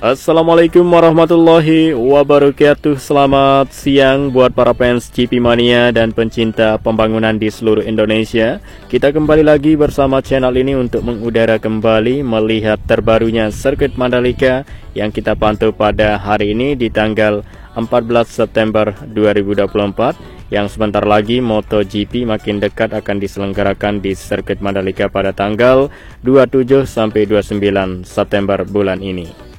Assalamualaikum warahmatullahi wabarakatuh. Selamat siang buat para fans GP Mania dan pencinta pembangunan di seluruh Indonesia. Kita kembali lagi bersama channel ini untuk mengudara kembali melihat terbarunya sirkuit Mandalika yang kita pantau pada hari ini di tanggal 14 September 2024, yang sebentar lagi MotoGP makin dekat akan diselenggarakan di sirkuit Mandalika pada tanggal 27 sampai 29 September bulan ini.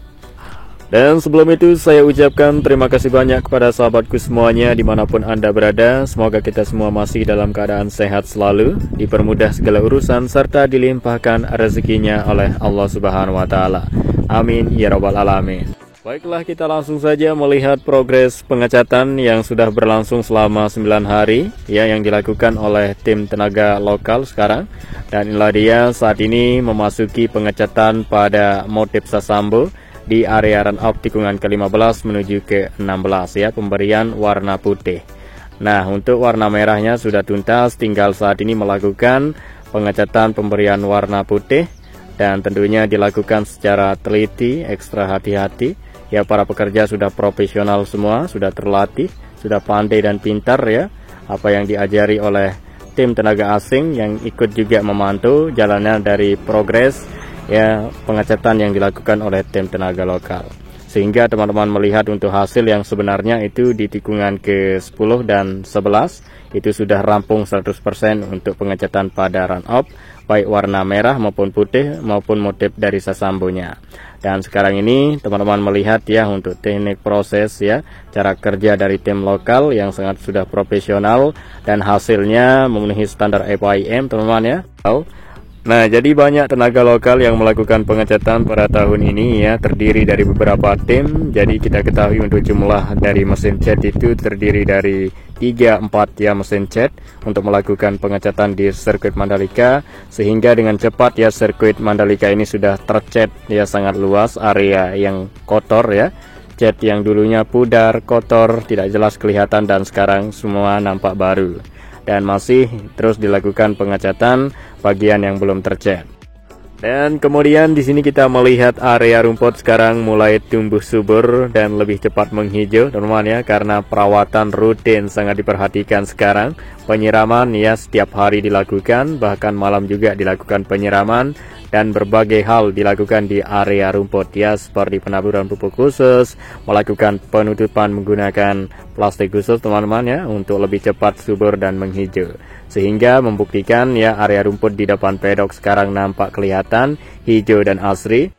Dan sebelum itu saya ucapkan terima kasih banyak kepada sahabatku semuanya dimanapun Anda berada. Semoga kita semua masih dalam keadaan sehat selalu, dipermudah segala urusan, serta dilimpahkan rezekinya oleh Allah Subhanahu wa Ta'ala. Amin ya Rabbal Alamin. Baiklah, kita langsung saja melihat progres pengecatan yang sudah berlangsung selama 9 hari ya, yang dilakukan oleh tim tenaga lokal sekarang. Dan inilah dia saat ini memasuki pengecatan pada motif Sasambo di area run-up tikungan ke-15 menuju ke-16 ya, pemberian warna putih. Nah, untuk warna merahnya sudah tuntas, tinggal saat ini melakukan pengecatan pemberian warna putih, dan tentunya dilakukan secara teliti, ekstra hati-hati ya. Para pekerja sudah profesional semua, sudah terlatih, sudah pandai dan pintar ya, apa yang diajari oleh tim tenaga asing yang ikut juga memantau jalannya dari progres ya pengecatan yang dilakukan oleh tim tenaga lokal, sehingga teman-teman melihat untuk hasil yang sebenarnya itu di tikungan ke-10 dan 11 itu sudah rampung 100% untuk pengecatan pada run up, baik warna merah maupun putih maupun motif dari Sasambonya. Dan sekarang ini teman-teman melihat ya untuk teknik proses ya, cara kerja dari tim lokal yang sangat sudah profesional dan hasilnya memenuhi standar FIM teman-teman ya. Nah, jadi banyak tenaga lokal yang melakukan pengecatan pada tahun ini ya, terdiri dari beberapa tim. Jadi kita ketahui untuk jumlah dari mesin cat itu terdiri dari 3-4 ya mesin cat untuk melakukan pengecatan di sirkuit Mandalika, sehingga dengan cepat ya sirkuit Mandalika ini sudah tercat ya, sangat luas area yang kotor ya. Cat yang dulunya pudar, kotor, tidak jelas kelihatan, dan sekarang semua nampak baru. Dan masih terus dilakukan pengecatan bagian yang belum tercat. Dan kemudian di sini kita melihat area rumput sekarang mulai tumbuh subur dan lebih cepat menghijau teman-teman ya, karena perawatan rutin sangat diperhatikan sekarang. Penyiraman ya setiap hari dilakukan, bahkan malam juga dilakukan penyiraman, dan berbagai hal dilakukan di area rumput ya, seperti penaburan pupuk khusus, melakukan penutupan menggunakan plastik khusus teman-teman ya, untuk lebih cepat subur dan menghijau, sehingga membuktikan ya area rumput di depan pedok sekarang nampak kelihatan hijau dan asri.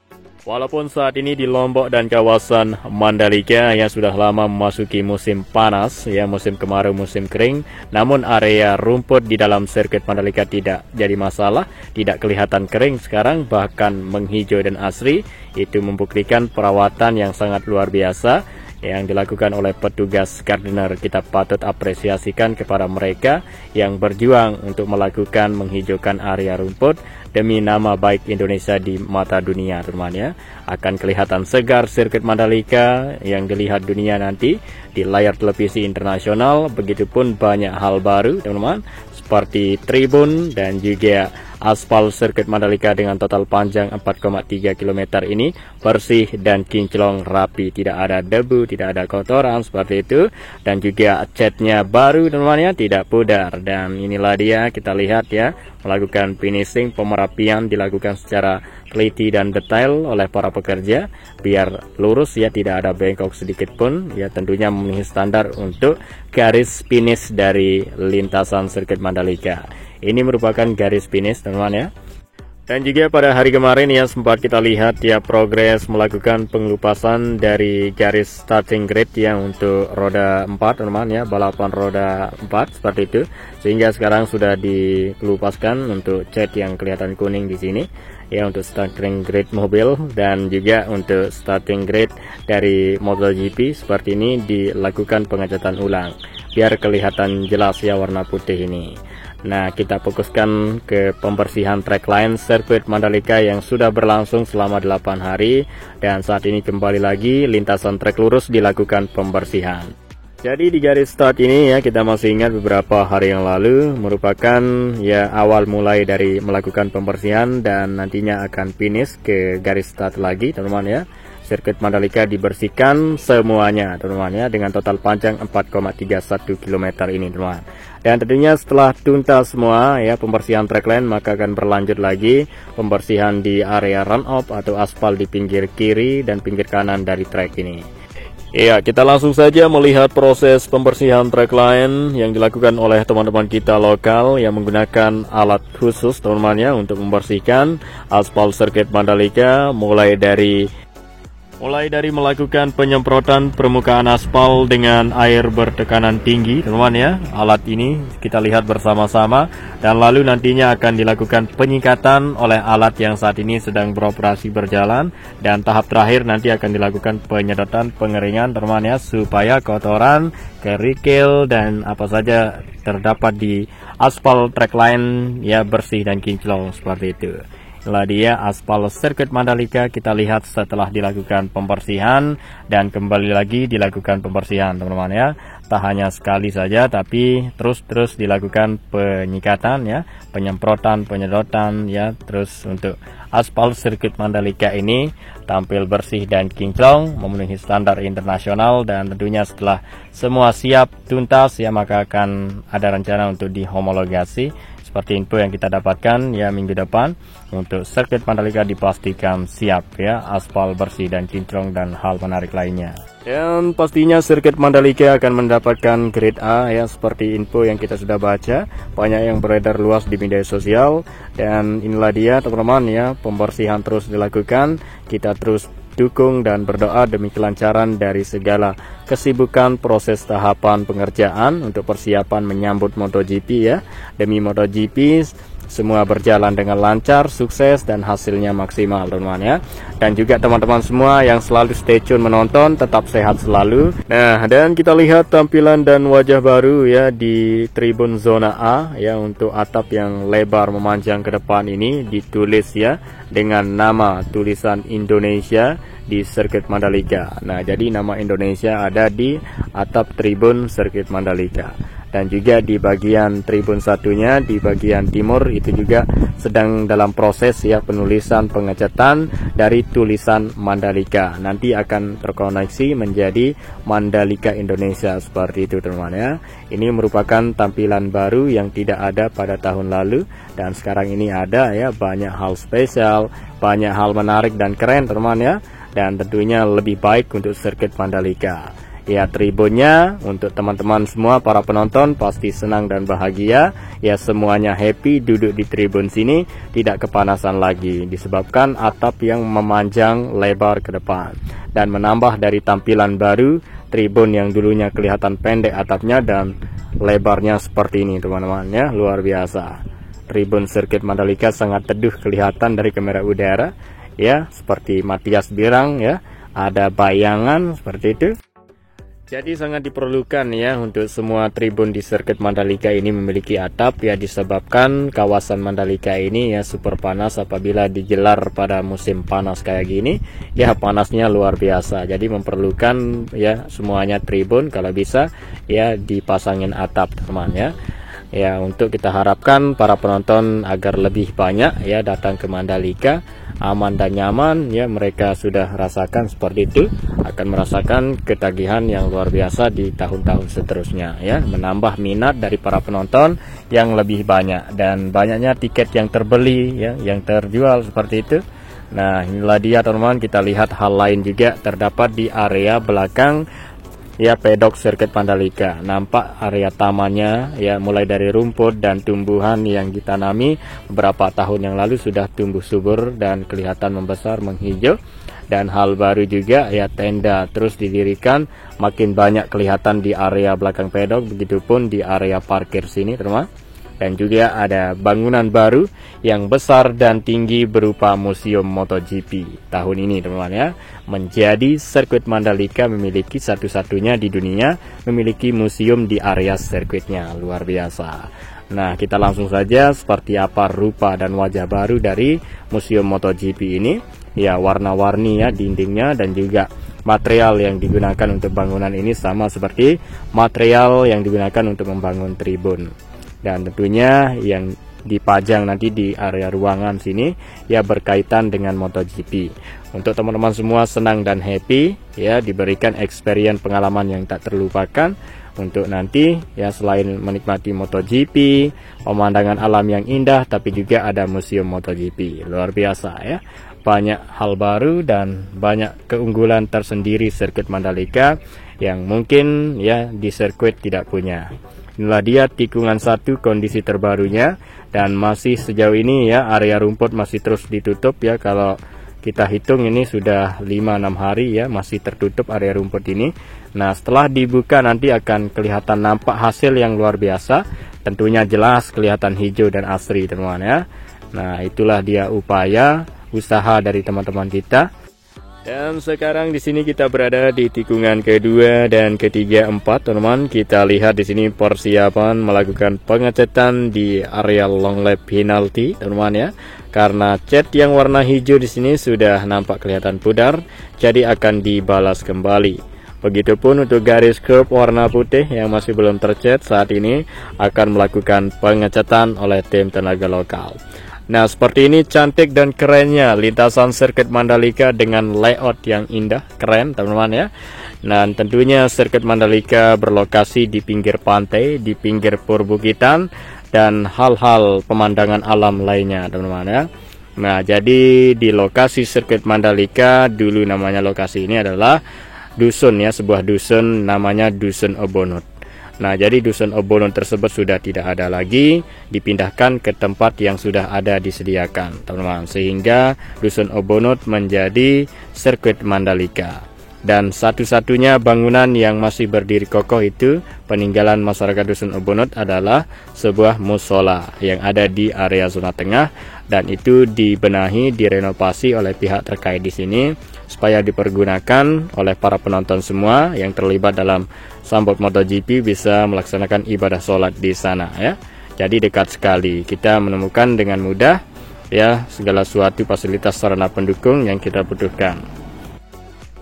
Walaupun saat ini di Lombok dan kawasan Mandalika yang sudah lama memasuki musim panas ya, musim kemarau, musim kering, namun area rumput di dalam sirkuit Mandalika tidak jadi masalah, tidak kelihatan kering sekarang, bahkan menghijau dan asri. Itu membuktikan perawatan yang sangat luar biasa yang dilakukan oleh petugas gardener. Kita patut apresiasikan kepada mereka yang berjuang untuk melakukan menghijaukan area rumput demi nama baik Indonesia di mata dunia teman-teman ya. Akan kelihatan segar sirkuit Mandalika yang dilihat dunia nanti di layar televisi internasional. Begitupun banyak hal baru teman-teman, seperti tribun dan juga aspal sirkuit Mandalika dengan total panjang 4,3 km ini bersih dan kinclong rapi, tidak ada debu, tidak ada kotoran seperti itu, dan juga catnya baru teman-teman ya, tidak pudar. Dan inilah dia, kita lihat ya, melakukan finishing, pemerapian dilakukan secara teliti dan detail oleh para pekerja biar lurus ya, tidak ada bengkok sedikit pun ya, tentunya memenuhi standar untuk garis finish dari lintasan sirkuit Mandalika. Ini merupakan garis finish teman-teman ya. Dan juga pada hari kemarin ya sempat kita lihat ya progres melakukan pengelupasan dari garis starting grid ya untuk roda 4 teman-teman ya, balapan roda 4 seperti itu, sehingga sekarang sudah dikelupaskan untuk cat yang kelihatan kuning di sini ya, untuk starting grid mobil, dan juga untuk starting grid dari MotoGP seperti ini dilakukan pengecatan ulang biar kelihatan jelas ya warna putih ini. Nah, kita fokuskan ke pembersihan track line sirkuit Mandalika yang sudah berlangsung selama 8 hari, dan saat ini kembali lagi lintasan trek lurus dilakukan pembersihan. Jadi di garis start ini ya, kita masih ingat beberapa hari yang lalu merupakan ya awal mulai dari melakukan pembersihan dan nantinya akan finish ke garis start lagi teman-teman ya. sirkuit Mandalika dibersihkan semuanya teman-teman ya, dengan total panjang 4,31 km ini teman-teman. Dan tentunya setelah tuntas semua ya pembersihan trackline, maka akan berlanjut lagi pembersihan di area run-off atau aspal di pinggir kiri dan pinggir kanan dari track ini. Ya, kita langsung saja melihat proses pembersihan trackline yang dilakukan oleh teman-teman kita lokal yang menggunakan alat khusus teman-teman ya untuk membersihkan aspal sirkuit Mandalika, mulai dari melakukan penyemprotan permukaan aspal dengan air bertekanan tinggi teman-teman ya. Alat ini kita lihat bersama-sama, dan lalu nantinya akan dilakukan penyikatan oleh alat yang saat ini sedang beroperasi berjalan, dan tahap terakhir nanti akan dilakukan penyedotan pengeringan teman-teman ya, supaya kotoran, kerikil dan apa saja terdapat di aspal trackline ya bersih dan kinclong seperti itu. Inilah dia aspal sirkuit Mandalika kita lihat setelah dilakukan pembersihan, dan kembali lagi dilakukan pembersihan teman-teman ya. Tak hanya sekali saja, tapi terus dilakukan penyikatan ya, penyemprotan, penyedotan ya. Terus untuk aspal sirkuit Mandalika ini tampil bersih dan kinclong, memenuhi standar internasional, dan tentunya setelah semua siap tuntas ya, maka akan ada rencana untuk dihomologasi. Seperti info yang kita dapatkan ya, minggu depan untuk sirkuit Mandalika dipastikan siap ya, aspal bersih dan kinclong dan hal menarik lainnya. Dan pastinya sirkuit Mandalika akan mendapatkan grade A ya, seperti info yang kita sudah baca, banyak yang beredar luas di media sosial. Dan inilah dia teman-teman ya, pembersihan terus dilakukan, kita terus dukung dan berdoa demi kelancaran dari segala kesibukan proses tahapan pengerjaan untuk persiapan menyambut MotoGP ya. Demi MotoGP semua berjalan dengan lancar, sukses, dan hasilnya maksimal teman-teman ya. Dan juga teman-teman semua yang selalu stay tune menonton, tetap sehat selalu. Nah, dan kita lihat tampilan dan wajah baru ya di tribun zona A ya, untuk atap yang lebar memanjang ke depan ini ditulis ya dengan nama tulisan Indonesia di sirkuit Mandalika. Nah, jadi nama Indonesia ada di atap tribun sirkuit Mandalika. Dan juga di bagian tribun satunya di bagian timur itu juga sedang dalam proses ya penulisan pengecatan dari tulisan Mandalika. Nanti akan terkoneksi menjadi Mandalika Indonesia seperti itu teman-teman ya. Ini merupakan tampilan baru yang tidak ada pada tahun lalu, dan sekarang ini ada ya, banyak hal spesial, banyak hal menarik dan keren teman-teman ya, dan tentunya lebih baik untuk sirkuit Mandalika. Ya, tribunnya untuk teman-teman semua para penonton pasti senang dan bahagia ya, semuanya happy duduk di tribun sini, tidak kepanasan lagi disebabkan atap yang memanjang lebar ke depan, dan menambah dari tampilan baru tribun yang dulunya kelihatan pendek atapnya dan lebarnya seperti ini teman-teman ya, luar biasa. Tribun sirkuit Mandalika sangat teduh kelihatan dari kamera udara ya, seperti Matias Birang ya, ada bayangan seperti itu. Jadi sangat diperlukan ya untuk semua tribun di sirkuit Mandalika ini memiliki atap ya, disebabkan kawasan Mandalika ini ya super panas apabila digelar pada musim panas kayak gini ya, panasnya luar biasa. Jadi memerlukan ya semuanya tribun kalau bisa ya dipasangin atap teman ya. Ya, untuk kita harapkan para penonton agar lebih banyak ya datang ke Mandalika, aman dan nyaman ya, mereka sudah rasakan seperti itu, akan merasakan ketagihan yang luar biasa di tahun-tahun seterusnya ya, menambah minat dari para penonton yang lebih banyak, dan banyaknya tiket yang terbeli ya, yang terjual seperti itu. Nah, inilah dia teman-teman, kita lihat hal lain juga terdapat di area belakang ya pedok sirkuit Mandalika. Nampak area tamannya ya, mulai dari rumput dan tumbuhan yang ditanami beberapa tahun yang lalu sudah tumbuh subur dan kelihatan membesar menghijau. Dan hal baru juga ya, tenda terus didirikan, makin banyak kelihatan di area belakang pedok, begitupun di area parkir sini teman-teman. Dan juga ada bangunan baru yang besar dan tinggi berupa museum MotoGP tahun ini teman-teman ya. Menjadi sirkuit Mandalika memiliki satu-satunya di dunia memiliki museum di area sirkuitnya, luar biasa. Nah, kita langsung saja seperti apa rupa dan wajah baru dari museum MotoGP ini. Ya, warna-warni ya dindingnya, dan juga material yang digunakan untuk bangunan ini sama seperti material yang digunakan untuk membangun tribun. Dan tentunya yang dipajang nanti di area ruangan sini ya, berkaitan dengan MotoGP. Untuk teman-teman semua senang dan happy ya, diberikan experience pengalaman yang tak terlupakan untuk nanti ya, selain menikmati MotoGP, pemandangan alam yang indah, tapi juga ada museum MotoGP. Luar biasa ya, banyak hal baru dan banyak keunggulan tersendiri sirkuit Mandalika yang mungkin ya di sirkuit tidak punya. Inilah dia tikungan 1 kondisi terbarunya, dan masih sejauh ini ya area rumput masih terus ditutup ya. Kalau kita hitung ini sudah 5-6 hari ya masih tertutup area rumput ini. Nah, setelah dibuka nanti akan kelihatan nampak hasil yang luar biasa. Tentunya jelas kelihatan hijau dan asri teman-teman ya. Nah, itulah dia upaya usaha dari teman-teman kita. Dan sekarang di sini kita berada di tikungan kedua dan ketiga 4, teman-teman. Kita lihat di sini persiapan melakukan pengecetan di area long lap penalty, teman-teman ya. Karena cat yang warna hijau di sini sudah nampak kelihatan pudar, jadi akan dibalas kembali. Begitupun untuk garis curb warna putih yang masih belum tercat, saat ini akan melakukan pengecetan oleh tim tenaga lokal. Nah, seperti ini cantik dan kerennya lintasan sirkuit Mandalika dengan layout yang indah, keren teman-teman ya. Nah, tentunya sirkuit Mandalika berlokasi di pinggir pantai, di pinggir perbukitan, dan hal-hal pemandangan alam lainnya teman-teman ya. Nah, jadi di lokasi sirkuit Mandalika, dulu namanya lokasi ini adalah dusun ya, sebuah dusun namanya Dusun Obonut. Nah, jadi Dusun Obonut tersebut sudah tidak ada lagi, dipindahkan ke tempat yang sudah ada disediakan, teman-teman. Sehingga Dusun Obonut menjadi sirkuit Mandalika. Dan satu-satunya bangunan yang masih berdiri kokoh itu peninggalan masyarakat Dusun Obonut adalah sebuah musola yang ada di area zona tengah, dan itu dibenahi, direnovasi oleh pihak terkait di sini supaya dipergunakan oleh para penonton semua yang terlibat dalam sambut MotoGP bisa melaksanakan ibadah sholat di sana ya. Jadi dekat sekali, kita menemukan dengan mudah ya segala suatu fasilitas sarana pendukung yang kita butuhkan.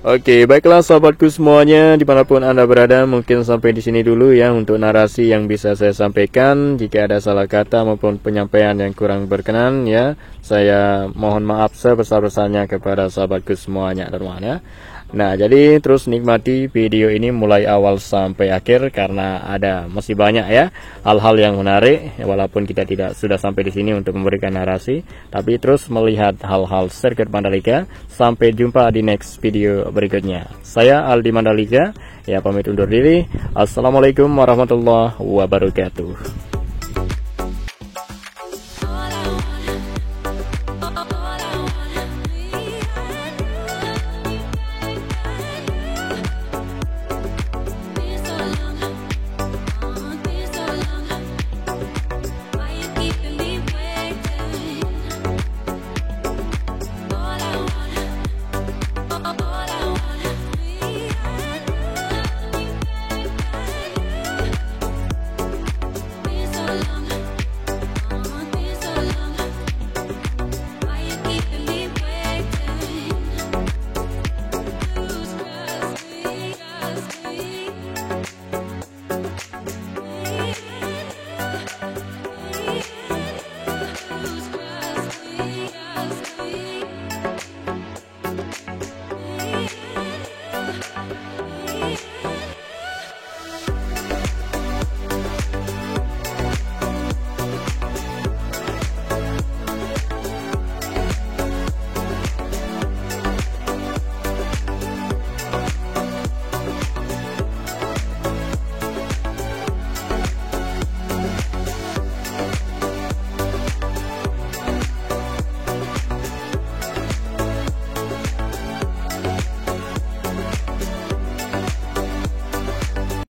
Oke, baiklah sahabatku semuanya dimanapun Anda berada, mungkin sampai di sini dulu ya untuk narasi yang bisa saya sampaikan. Jika ada salah kata maupun penyampaian yang kurang berkenan ya, saya mohon maaf sebesar-besarnya kepada sahabatku semuanya teman-teman ya. Nah, jadi terus nikmati video ini mulai awal sampai akhir karena ada masih banyak ya hal-hal yang menarik ya, walaupun kita tidak sudah sampai di sini untuk memberikan narasi, tapi terus melihat hal-hal sirkuit Mandalika. Sampai jumpa di next video berikutnya. Saya Aldi Mandalika ya, pamit undur diri. Assalamualaikum warahmatullahi wabarakatuh.